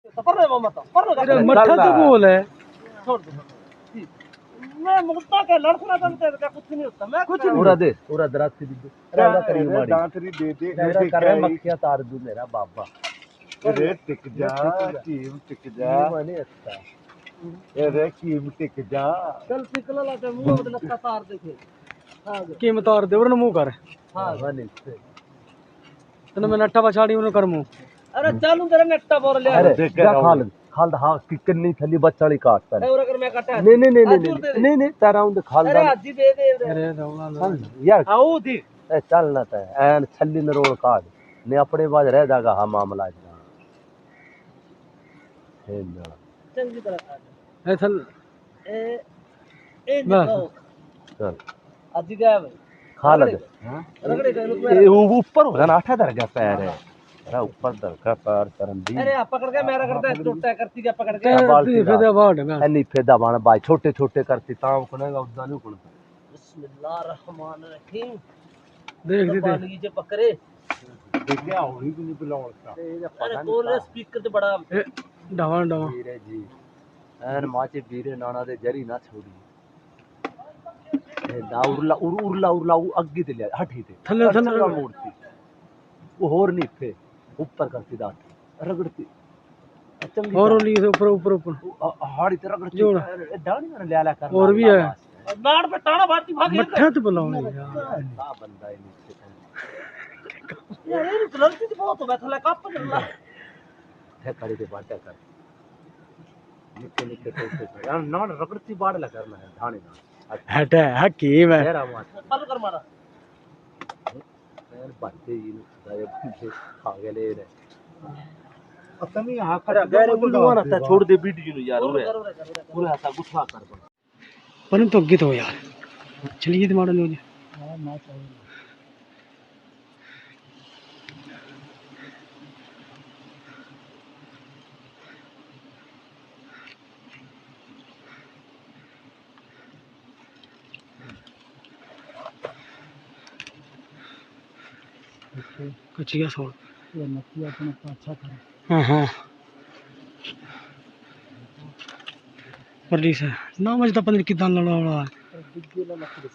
मट्ठा तो बोल है। छोड़ दो मैं मुक्ता के लड़खड़ा दम तेरे का कुछ नहीं होता मैं कुछ नहीं पूरा दे पूरा दराती दी राजा करी माड़ी दांतरी दे दे मेरा करे मक्खिया तार दू मेरा बाबा रे टिक जा कीम टिक जा माने अच्छा रे कीम टिक जा चल पिघला लाते मुंह में लत्ता तार देखे हां कीमत और दे उन्हें मुंह कर। हां माने तने मैं नट्ठा पछाड़ी उन्हें कर मुंह। अरे चालू तेरा नेट्टा बोर ले अरे जा खाल खाल हां की किन्नी थली बच्चाली काटता है और अगर मैं काटा नहीं नहीं नहीं नहीं नहीं नहीं तारा उन खाल अरे हाजी दे दे अरे रौला चल यार आओ दी ए चल ना ते एन छल्ली न रोड काट ने अपने बाज रह जागा हा मामला जा है ना चंगी तरह काट ए चल ए देखो चल हाजी गया भाई खा लग रगड़े गए ये ऊपर होगा ना आठा दरगा पैर है अरे ऊपर दरगा पैर तरंदी अरे आप पकड़ के मेरा करता है टूटता है करती क्या पकड़ के फेदा बाट में एनी फेदा बाण भाई छोटे छोटे करती ताव कोनेगा उदा नहीं कोन बिस्मिल्लाह रहमान रहीम देख दे पानी जे पकड़े देखिए होई भी नहीं बुलाओ का अरे बोल स्पीकर ते बड़ा डवा डवा वीरे जी एन माचे वीरे नाना दे जरी ना छोड़ी ए ना उरला उरला उरला अग्गी ते ले हठी ते थल्ले थल्ले मूर्ति वो होर नहीं थे ऊपर करती दांत रगड़ती चंगी और ली से ऊपर ऊपर ऊपर हाड़ी ते रगड़ती जोड़। डाणी ना ले कर और भी है नाड़ पे टाना बाटी भाग मट्ठा तो बुलाओ यार का बंदा है नीचे यार ये गलती तो बहुत हो गया थला कप चलना है खड़ी के बाटा कर निके निके टोटे यार ना रगड़ती बाड़ ला करना है धाणी ना हटे हकीम है तेरा मार पर कर मारा यार बाटे ही सारे पीछे खा गए रे पता नहीं यहां का गैर बुलवाना था छोड़ दे वीडियो यार ओरे पूरा ऐसा गुस्सा कर पर तो गीत हो यार चलिए तो मॉडल हो जाए कुछ क्या सोल ये नकिया अपना अच्छा कर हाँ हाँ पर से ना मुझे तो पता नहीं कितना लड़ा है दिग्गे ना नकिया